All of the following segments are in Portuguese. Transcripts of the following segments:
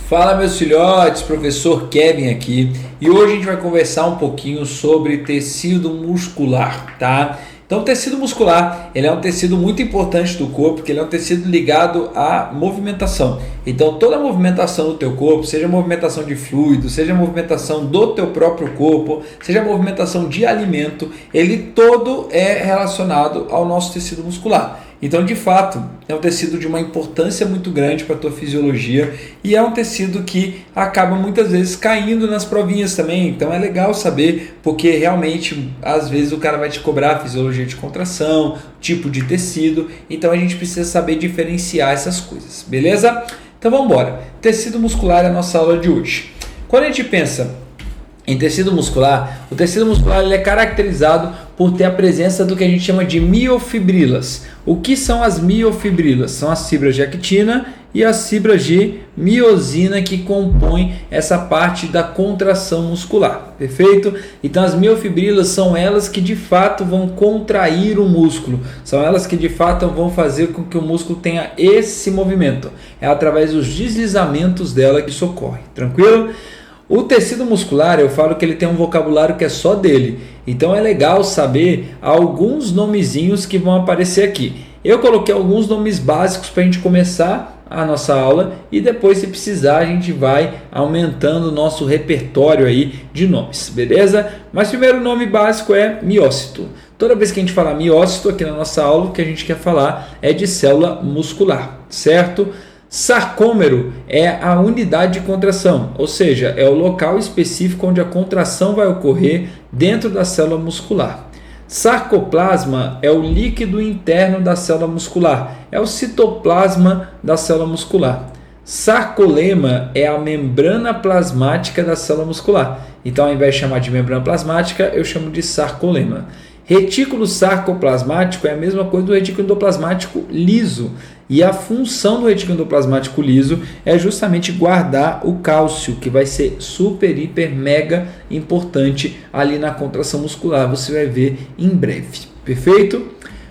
Fala meus filhotes, professor Kevin aqui e hoje a gente vai conversar um pouquinho sobre tecido muscular, tá? Então o tecido muscular, ele é um tecido muito importante do corpo, porque ele é um tecido ligado à movimentação. Então toda a movimentação do teu corpo, seja movimentação de fluido, seja movimentação do teu próprio corpo, seja movimentação de alimento, ele todo é relacionado ao nosso tecido muscular. Então, de fato, é um tecido de uma importância muito grande para a tua fisiologia e é um tecido que acaba muitas vezes caindo nas provinhas também. Então, é legal saber, porque realmente, às vezes, o cara vai te cobrar a fisiologia de contração, tipo de tecido. Então, a gente precisa saber diferenciar essas coisas, beleza? Então, vamos embora. Tecido muscular é a nossa aula de hoje. Quando a gente pensa em tecido muscular, o tecido muscular ele é caracterizado por ter a presença do que a gente chama de miofibrilas. O que são as miofibrilas? São as fibras de actina e as fibras de miosina que compõem essa parte da contração muscular, perfeito? Então as miofibrilas são elas que de fato vão contrair o músculo, são elas que de fato vão fazer com que o músculo tenha esse movimento. É através dos deslizamentos dela que isso ocorre, tranquilo? O tecido muscular, eu falo que ele tem um vocabulário que é só dele, então é legal saber alguns nomezinhos que vão aparecer aqui. Eu coloquei alguns nomes básicos para a gente começar a nossa aula e depois, se precisar, a gente vai aumentando o nosso repertório aí de nomes, beleza? Mas primeiro o nome básico é miócito. Toda vez que a gente falar miócito aqui na nossa aula, o que a gente quer falar é de célula muscular, certo? Sarcômero é a unidade de contração, ou seja, é o local específico onde a contração vai ocorrer dentro da célula muscular. Sarcoplasma é o líquido interno da célula muscular, é o citoplasma da célula muscular. Sarcolema é a membrana plasmática da célula muscular, então ao invés de chamar de membrana plasmática, eu chamo de sarcolema. Retículo sarcoplasmático é a mesma coisa do retículo endoplasmático liso. E a função do retículo endoplasmático liso é justamente guardar o cálcio, que vai ser super, hiper, mega importante ali na contração muscular. Você vai ver em breve, perfeito?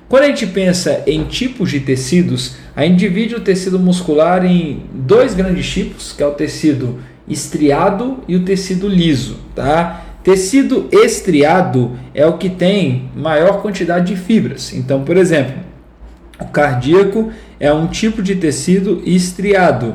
Quando a gente pensa em tipos de tecidos, a gente divide o tecido muscular em dois grandes tipos, que é o tecido estriado e o tecido liso, tá? Tecido estriado é o que tem maior quantidade de fibras. Então, por exemplo, o cardíaco é um tipo de tecido estriado.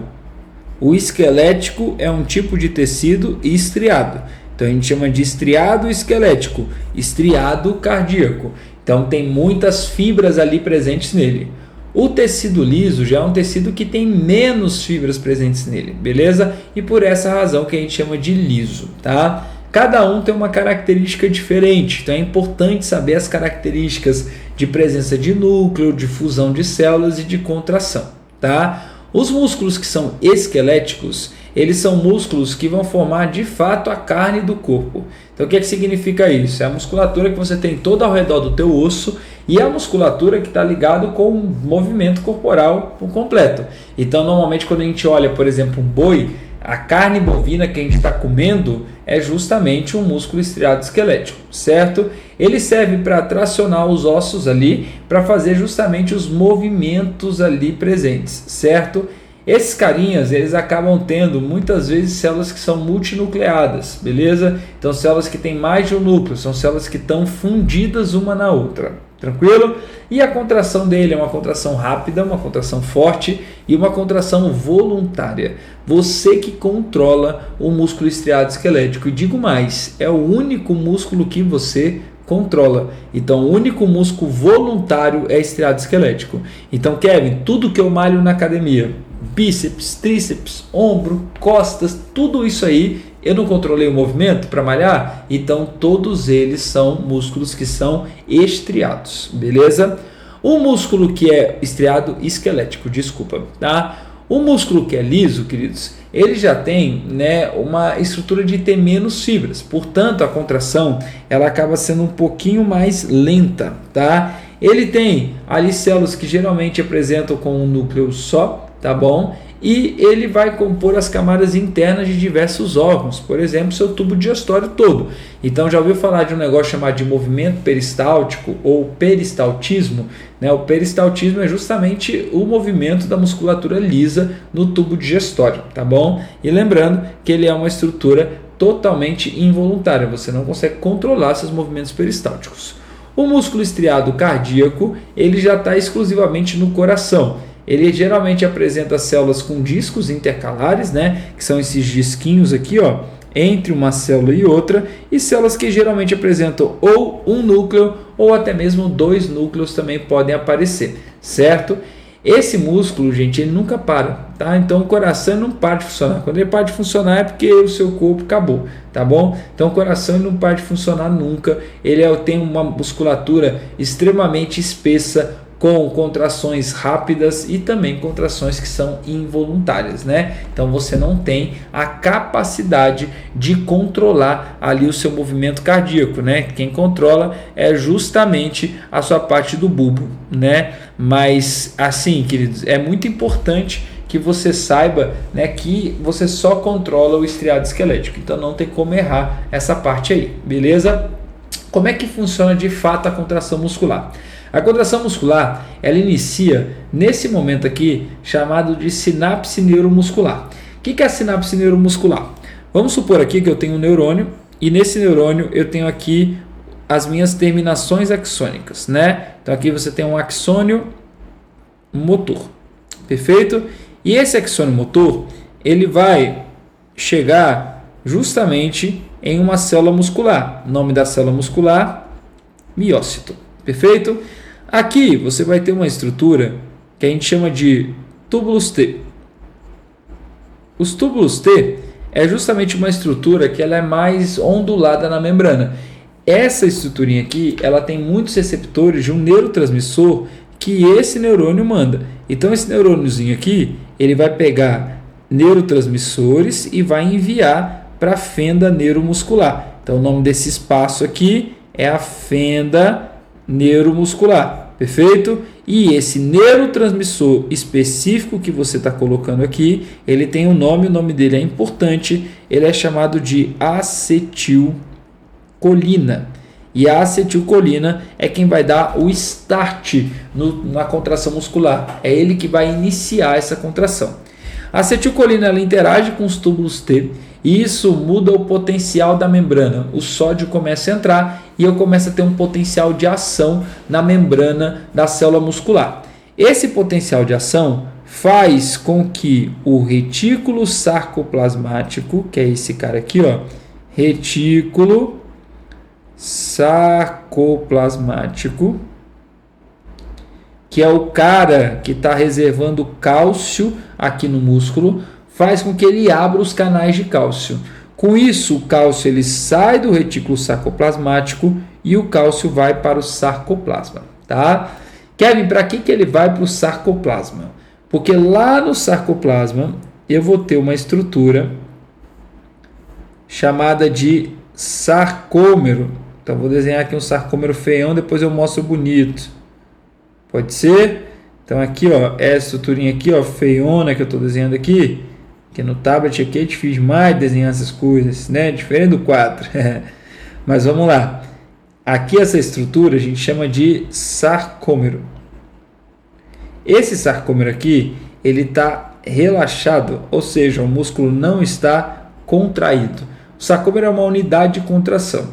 O esquelético é um tipo de tecido estriado. Então, a gente chama de estriado esquelético, estriado cardíaco. Então, tem muitas fibras ali presentes nele. O tecido liso já é um tecido que tem menos fibras presentes nele, beleza? E por essa razão que a gente chama de liso, tá? Cada um tem uma característica diferente, então é importante saber as características de presença de núcleo, de fusão de células e de contração, tá? Os músculos que são esqueléticos, eles são músculos que vão formar de fato a carne do corpo. Então o que significa isso? É a musculatura que você tem toda ao redor do teu osso e a musculatura que está ligado com o movimento corporal por completo. Então normalmente quando a gente olha, por exemplo, um boi, a carne bovina que a gente está comendo é justamente um músculo estriado esquelético, certo? Ele serve para tracionar os ossos ali, para fazer justamente os movimentos ali presentes, certo? Esses carinhas, eles acabam tendo muitas vezes células que são multinucleadas, beleza? Então células que têm mais de um núcleo, são células que estão fundidas uma na outra, tranquilo? E a contração dele é uma contração rápida, uma contração forte e uma contração voluntária. Você que controla o músculo estriado esquelético. E digo mais, é o único músculo que você controla. Então, o único músculo voluntário é estriado esquelético. Então, Kevin, tudo que eu malho na academia, bíceps, tríceps, ombro, costas, tudo isso aí, eu não controlei o movimento para malhar? Então, todos eles são músculos que são estriados, beleza? O músculo que é estriado esquelético, desculpa, tá? O músculo que é liso, queridos, ele já tem, né, uma estrutura de ter menos fibras, portanto a contração ela acaba sendo um pouquinho mais lenta, tá? Ele tem ali células que geralmente apresentam com um núcleo só, tá bom? E ele vai compor as camadas internas de diversos órgãos, por exemplo, seu tubo digestório todo. Então já ouviu falar de um negócio chamado de movimento peristáltico ou peristaltismo, né? O peristaltismo é justamente o movimento da musculatura lisa no tubo digestório, tá bom? E lembrando que ele é uma estrutura totalmente involuntária, você não consegue controlar seus movimentos peristálticos. O músculo estriado cardíaco, ele já está exclusivamente no coração. Ele geralmente apresenta células com discos intercalares, né, que são esses disquinhos aqui, ó, entre uma célula e outra, e células que geralmente apresentam ou um núcleo ou até mesmo 2 núcleos também podem aparecer, certo? Esse músculo, gente, ele nunca para, tá? Então o coração não para de funcionar. Quando ele para de funcionar é porque o seu corpo acabou, tá bom? Então o coração ele não para de funcionar nunca. Ele tem uma musculatura extremamente espessa, com contrações rápidas e também contrações que são involuntárias, né? Então você não tem a capacidade de controlar ali o seu movimento cardíaco, né? Quem controla é justamente a sua parte do bulbo, né? Mas assim, queridos, é muito importante que você saiba, né, que você só controla o estriado esquelético, então não tem como errar essa parte aí, beleza? Como é que funciona de fato a contração muscular? A contração muscular, ela inicia nesse momento aqui, chamado de sinapse neuromuscular. O que é a sinapse neuromuscular? Vamos supor aqui que eu tenho um neurônio, e nesse neurônio eu tenho aqui as minhas terminações axônicas, né? Então aqui você tem um axônio motor, perfeito? E esse axônio motor, ele vai chegar justamente em uma célula muscular. O nome da célula muscular, miócito. Perfeito? Aqui você vai ter uma estrutura que a gente chama de túbulos T. Os túbulos T é justamente uma estrutura que ela é mais ondulada na membrana. Essa estruturinha aqui, ela tem muitos receptores de um neurotransmissor que esse neurônio manda. Então esse neurôniozinho aqui, ele vai pegar neurotransmissores e vai enviar para a fenda neuromuscular. Então o nome desse espaço aqui é a fenda neuromuscular, perfeito? E esse neurotransmissor específico que você está colocando aqui, ele tem um nome, o nome dele é importante, ele é chamado de acetilcolina. E a acetilcolina é quem vai dar o start na contração muscular, é ele que vai iniciar essa contração. A acetilcolina ela interage com os túbulos T, e isso muda o potencial da membrana. O sódio começa a entrar e eu começo a ter um potencial de ação na membrana da célula muscular. Esse potencial de ação faz com que o retículo sarcoplasmático, que é esse cara aqui, ó, retículo sarcoplasmático, que é o cara que está reservando cálcio aqui no músculo, faz com que ele abra os canais de cálcio. Com isso, o cálcio ele sai do retículo sarcoplasmático e o cálcio vai para o sarcoplasma, tá? Kevin, para que ele vai para o sarcoplasma? Porque lá no sarcoplasma eu vou ter uma estrutura chamada de sarcômero. Então vou desenhar aqui um sarcômero feião, depois eu mostro bonito. Pode ser? Então aqui, ó, essa estruturinha aqui, ó, feiona que eu estou desenhando aqui. Que no tablet aqui é difícil mais desenhar essas coisas, né? Diferente do quadro. Mas vamos lá. Aqui essa estrutura a gente chama de sarcômero. Esse sarcômero aqui, ele está relaxado, ou seja, o músculo não está contraído. O sarcômero é uma unidade de contração. O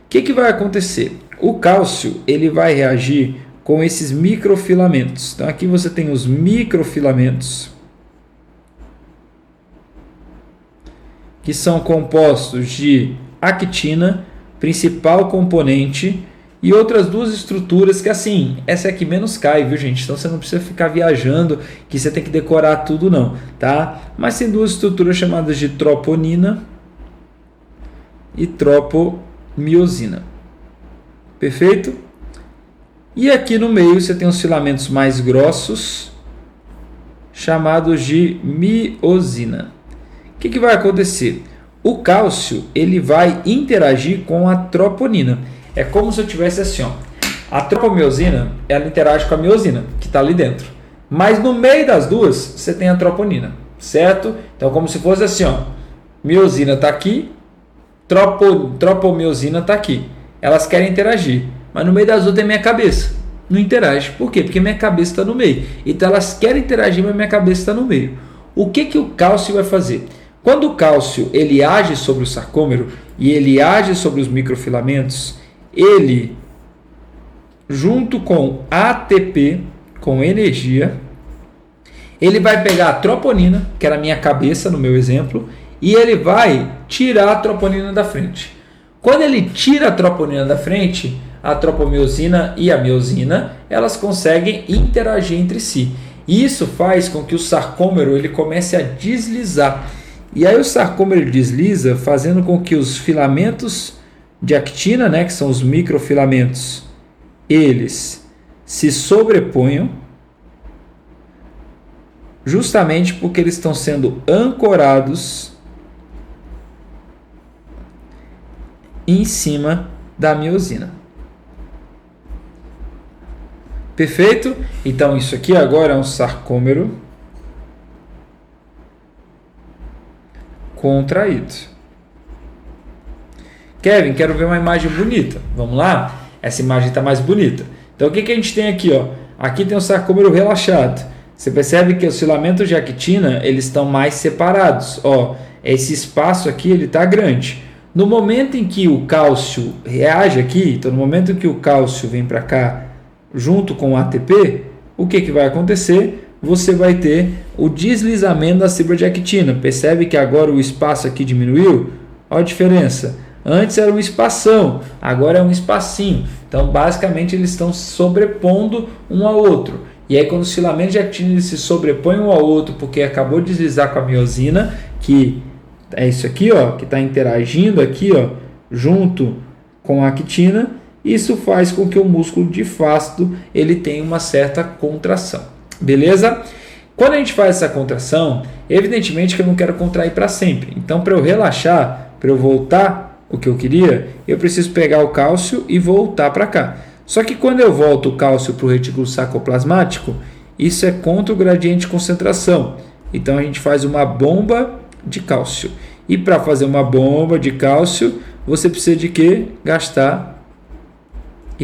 que vai acontecer? O cálcio ele vai reagir com esses microfilamentos. Então aqui você tem os microfilamentos, que são compostos de actina, principal componente, e outras duas estruturas que, assim, essa aqui menos cai, viu, gente? Então você não precisa ficar viajando, que você tem que decorar tudo não, tá? Mas tem duas estruturas chamadas de troponina e tropomiosina. Perfeito? E aqui no meio você tem os filamentos mais grossos, chamados de miosina. O que vai acontecer? O cálcio ele vai interagir com a troponina. É como se eu tivesse assim, ó. A tropomiosina ela interage com a miosina, que está ali dentro. Mas no meio das duas, você tem a troponina, certo? Então, como se fosse assim, ó, miosina está aqui, tropomiosina está aqui. Elas querem interagir, mas no meio das duas tem minha cabeça. Não interage. Por quê? Porque minha cabeça está no meio. Então, elas querem interagir, mas minha cabeça está no meio. O que o cálcio vai fazer? Quando o cálcio ele age sobre o sarcômero e ele age sobre os microfilamentos, ele, junto com ATP, com energia, ele vai pegar a troponina, que era a minha cabeça no meu exemplo, e ele vai tirar a troponina da frente. Quando ele tira a troponina da frente, a tropomiosina e a miosina, elas conseguem interagir entre si. E isso faz com que o sarcômero ele comece a deslizar. E aí o sarcômero desliza, fazendo com que os filamentos de actina, né, que são os microfilamentos, eles se sobreponham, justamente porque eles estão sendo ancorados em cima da miosina. Perfeito? Então isso aqui agora é um sarcômero contraído. Kevin, quero ver uma imagem bonita. Vamos lá? Essa imagem está mais bonita. Então o que a gente tem aqui? Ó? Aqui tem um sarcômero relaxado. Você percebe que os filamentos de actina eles estão mais separados. Ó, esse espaço aqui ele está grande. No momento em que o cálcio reage aqui, então no momento em que o cálcio vem para cá junto com o ATP, o que vai acontecer? Você vai ter o deslizamento da fibra de actina. Percebe que agora o espaço aqui diminuiu? Olha a diferença. Antes era um espação, agora é um espacinho. Então, basicamente, eles estão sobrepondo um ao outro. E aí, quando os filamentos de actina eles se sobrepõem um ao outro, porque acabou de deslizar com a miosina, que é isso aqui, ó, que está interagindo aqui, ó, junto com a actina, isso faz com que o músculo de fáscido ele tenha uma certa contração. Beleza? Quando a gente faz essa contração, evidentemente que eu não quero contrair para sempre. Então, para eu relaxar, para eu voltar o que eu queria, eu preciso pegar o cálcio e voltar para cá. Só que quando eu volto o cálcio para o retículo sarcoplasmático, isso é contra o gradiente de concentração. Então, a gente faz uma bomba de cálcio. E para fazer uma bomba de cálcio, você precisa de quê? Gastar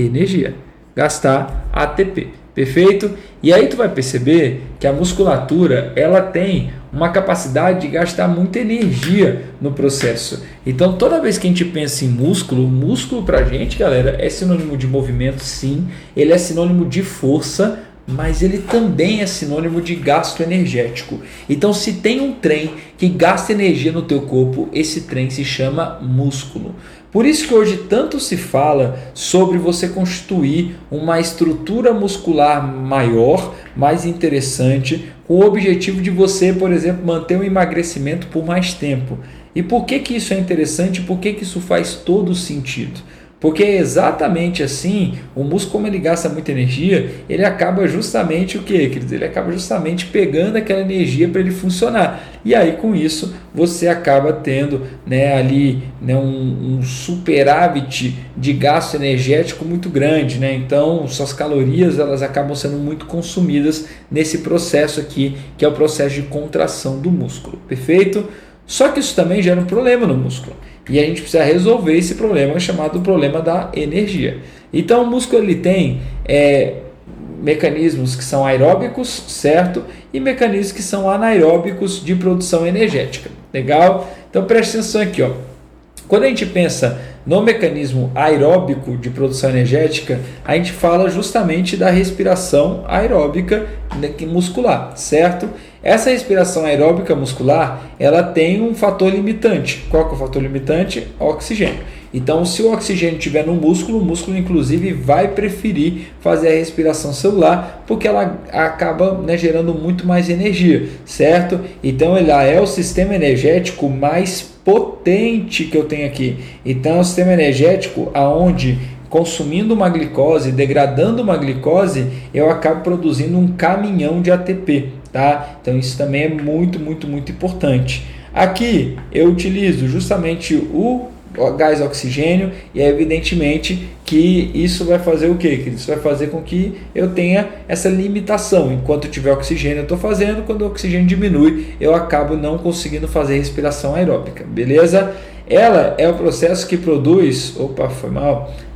energia, gastar ATP, perfeito? E aí tu vai perceber que a musculatura ela tem uma capacidade de gastar muita energia no processo. Então toda vez que a gente pensa em músculo, músculo pra gente, galera, é sinônimo de movimento, sim, ele é sinônimo de força, mas ele também é sinônimo de gasto energético. Então se tem um trem que gasta energia no teu corpo, esse trem se chama músculo. Por isso que hoje tanto se fala sobre você constituir uma estrutura muscular maior, mais interessante, com o objetivo de você, por exemplo, manter um emagrecimento por mais tempo. E por que isso é interessante? Por que isso faz todo sentido? Porque é exatamente assim, o músculo, como ele gasta muita energia, ele acaba justamente o quê, queridos? Ele acaba justamente pegando aquela energia para ele funcionar. E aí, com isso, você acaba tendo, né, ali, né, um superávit de gasto energético muito grande. Né? Então, suas calorias elas acabam sendo muito consumidas nesse processo aqui, que é o processo de contração do músculo. Perfeito? Só que isso também gera um problema no músculo. E a gente precisa resolver esse problema chamado problema da energia. Então o músculo ele tem mecanismos que são aeróbicos, certo? E mecanismos que são anaeróbicos de produção energética. Legal? Então preste atenção aqui, ó. Quando a gente pensa no mecanismo aeróbico de produção energética, a gente fala justamente da respiração aeróbica muscular, certo? Essa respiração aeróbica muscular, ela tem um fator limitante. Qual que é o fator limitante? O oxigênio. Então, se o oxigênio estiver no músculo, o músculo inclusive vai preferir fazer a respiração celular, porque ela acaba, né, gerando muito mais energia, certo? Então, ela é o sistema energético mais potente que eu tenho aqui. Então, é um sistema energético aonde consumindo uma glicose, degradando uma glicose, eu acabo produzindo um caminhão de ATP, tá? Então isso também é muito, muito, muito importante. Aqui eu utilizo justamente o gás oxigênio, e é evidentemente que isso vai fazer o quê? Que isso vai fazer com que eu tenha essa limitação. Enquanto tiver oxigênio eu estou fazendo, quando o oxigênio diminui eu acabo não conseguindo fazer respiração aeróbica, beleza? Ela é o processo que produz,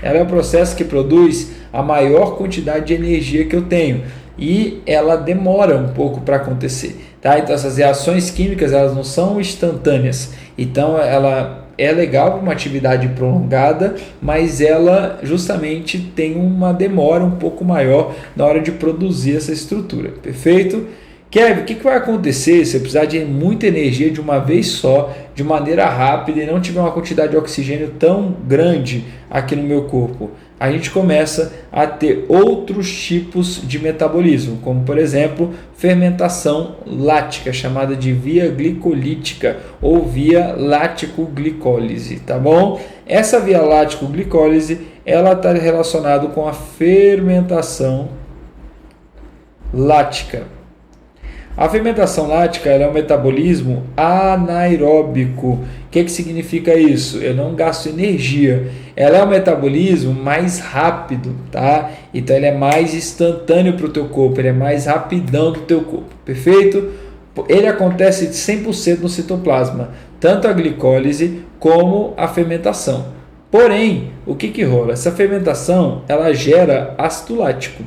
ela é o processo que produz a maior quantidade de energia que eu tenho, e ela demora um pouco para acontecer, tá? Então essas reações químicas elas não são instantâneas, então ela é legal para uma atividade prolongada, mas ela justamente tem uma demora um pouco maior na hora de produzir essa estrutura, perfeito? Kevin, o que vai acontecer se eu precisar de muita energia de uma vez só, de maneira rápida e não tiver uma quantidade de oxigênio tão grande aqui no meu corpo? A gente começa a ter outros tipos de metabolismo, como por exemplo, fermentação lática, chamada de via glicolítica ou via lático-glicólise, tá bom? Essa via lático-glicólise, ela está relacionada com a fermentação lática. A fermentação lática ela é um metabolismo anaeróbico. O que significa isso? Eu não gasto energia. Ela é um metabolismo mais rápido, tá? Então ele é mais instantâneo para o teu corpo, ele é mais rapidão do teu corpo, perfeito? Ele acontece 100% no citoplasma, tanto a glicólise como a fermentação. Porém, o que rola? Essa fermentação ela gera ácido lático.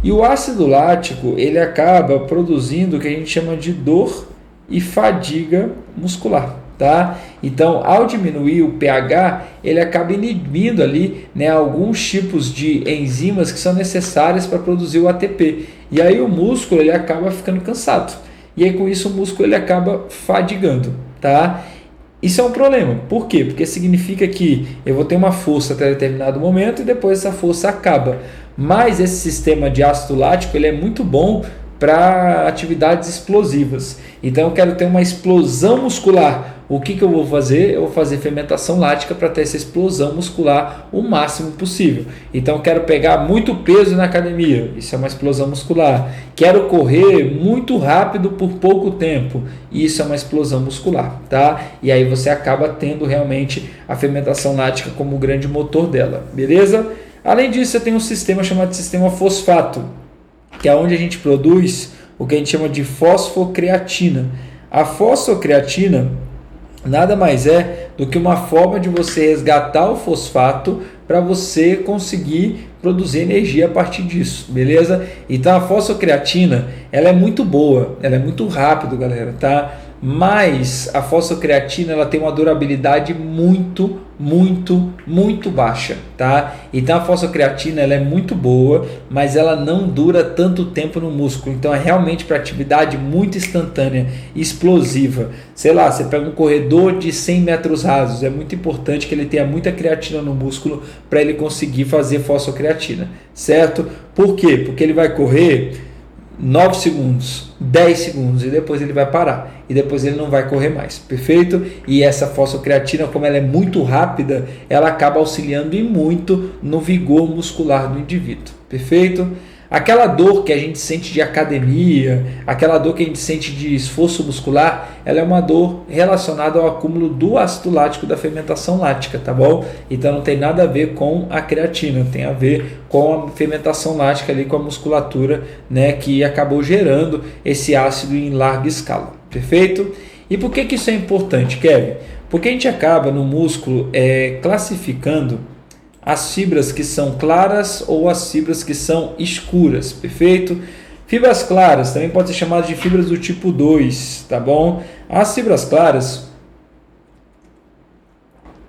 E o ácido lático ele acaba produzindo o que a gente chama de dor e fadiga muscular, tá? Então, ao diminuir o pH, ele acaba inibindo ali, né, alguns tipos de enzimas que são necessárias para produzir o ATP. E aí o músculo ele acaba ficando cansado. E aí com isso o músculo ele acaba fadigando, tá? Isso é um problema. Por quê? Porque significa que eu vou ter uma força até determinado momento e depois essa força acaba. Mas esse sistema de ácido lático ele é muito bom para atividades explosivas. Então eu quero ter uma explosão muscular. O que eu vou fazer? Eu vou fazer fermentação lática para ter essa explosão muscular o máximo possível. Então eu quero pegar muito peso na academia. Isso é uma explosão muscular. Quero correr muito rápido por pouco tempo. Isso é uma explosão muscular, tá? E aí você acaba tendo realmente a fermentação lática como o grande motor dela, beleza? Além disso, você tem um sistema chamado de sistema fosfato, que é onde a gente produz o que a gente chama de fosfocreatina. A fosfocreatina nada mais é do que uma forma de você resgatar o fosfato para você conseguir produzir energia a partir disso, beleza? Então a fosfocreatina, ela é muito boa, ela é muito rápida, galera, tá? Mas a fosfocreatina ela tem uma durabilidade muito baixa, tá? Então a fosfocreatina ela é muito boa, mas ela não dura tanto tempo no músculo. Então é realmente para atividade muito instantânea, explosiva. Sei lá, você pega um corredor de 100 metros rasos, é muito importante que ele tenha muita creatina no músculo para ele conseguir fazer fosfocreatina, certo? Por quê? Porque ele vai correr 9 segundos, 10 segundos e depois ele vai parar e depois ele não vai correr mais, perfeito? E essa fosfocreatina, como ela é muito rápida, ela acaba auxiliando e muito no vigor muscular do indivíduo, perfeito? Aquela dor que a gente sente de academia, aquela dor que a gente sente de esforço muscular, ela é uma dor relacionada ao acúmulo do ácido lático da fermentação lática, tá bom? Então não tem nada a ver com a creatina, tem a ver com a fermentação lática ali, com a musculatura, né, que acabou gerando esse ácido em larga escala, perfeito? E por que isso é importante, Kevin? Porque a gente acaba no músculo classificando as fibras que são claras ou as fibras que são escuras, perfeito? Fibras claras também pode ser chamadas de fibras do tipo 2, tá bom? As fibras claras,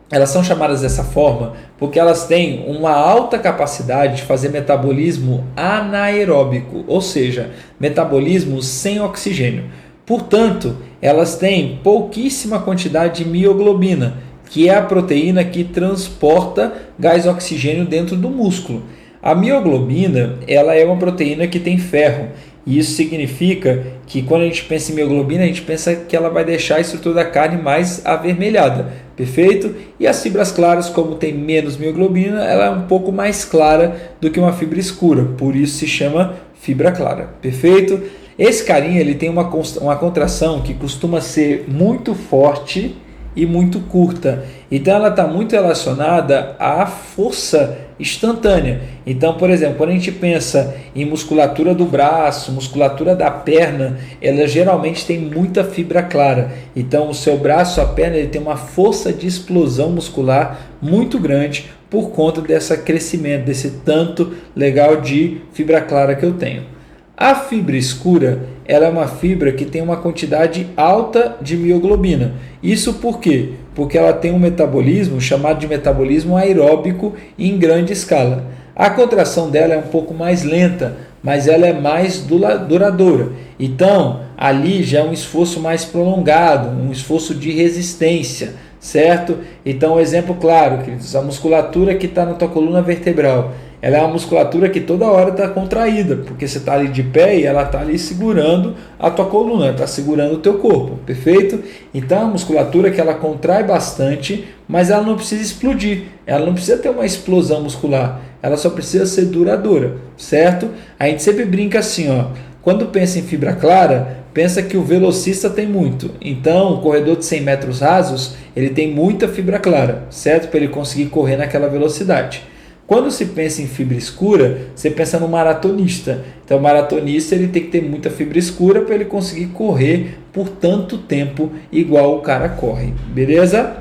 elas são chamadas dessa forma porque elas têm uma alta capacidade de fazer metabolismo anaeróbico, ou seja, metabolismo sem oxigênio. Portanto, elas têm pouquíssima quantidade de mioglobina, que é a proteína que transporta gás oxigênio dentro do músculo. A mioglobina ela é uma proteína que tem ferro, e isso significa que quando a gente pensa em mioglobina, a gente pensa que ela vai deixar a estrutura da carne mais avermelhada, perfeito? E as fibras claras, como tem menos mioglobina, ela é um pouco mais clara do que uma fibra escura, por isso se chama fibra clara, perfeito? Esse carinha ele tem uma contração que costuma ser muito forte e muito curta. Então ela está muito relacionada à força instantânea. Então, por exemplo, quando a gente pensa em musculatura do braço, musculatura da perna, ela geralmente tem muita fibra clara. Então o seu braço, a perna, ele tem uma força de explosão muscular muito grande por conta desse crescimento, desse tanto legal de fibra clara que eu tenho. A fibra escura, ela é uma fibra que tem uma quantidade alta de mioglobina. Isso por quê? Porque ela tem um metabolismo chamado de metabolismo aeróbico em grande escala. A contração dela é um pouco mais lenta, mas ela é mais duradoura. Então, ali já é um esforço mais prolongado, um esforço de resistência, certo? Então, um exemplo claro, queridos, a musculatura que está na tua coluna vertebral, ela é uma musculatura que toda hora está contraída, porque você está ali de pé e ela está ali segurando a tua coluna, está segurando o teu corpo, perfeito? Então, é uma musculatura que ela contrai bastante, mas ela não precisa explodir, ela não precisa ter uma explosão muscular, ela só precisa ser duradoura, certo? A gente sempre brinca assim, ó, quando pensa em fibra clara, pensa que o velocista tem muito. Então, o corredor de 100 metros rasos, ele tem muita fibra clara, certo? Para ele conseguir correr naquela velocidade. Quando se pensa em fibra escura, você pensa no maratonista. Então, o maratonista ele tem que ter muita fibra escura para ele conseguir correr por tanto tempo igual o cara corre. Beleza?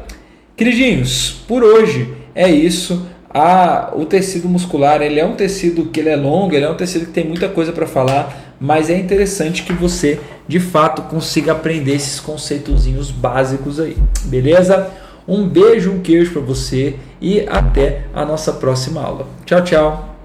Queridinhos, por hoje é isso. O tecido muscular, ele é um tecido que ele é longo, ele é um tecido que tem muita coisa para falar, mas é interessante que você, de fato, consiga aprender esses conceitozinhos básicos aí. Beleza? Um beijo, um queijo para você e até a nossa próxima aula. Tchau, tchau!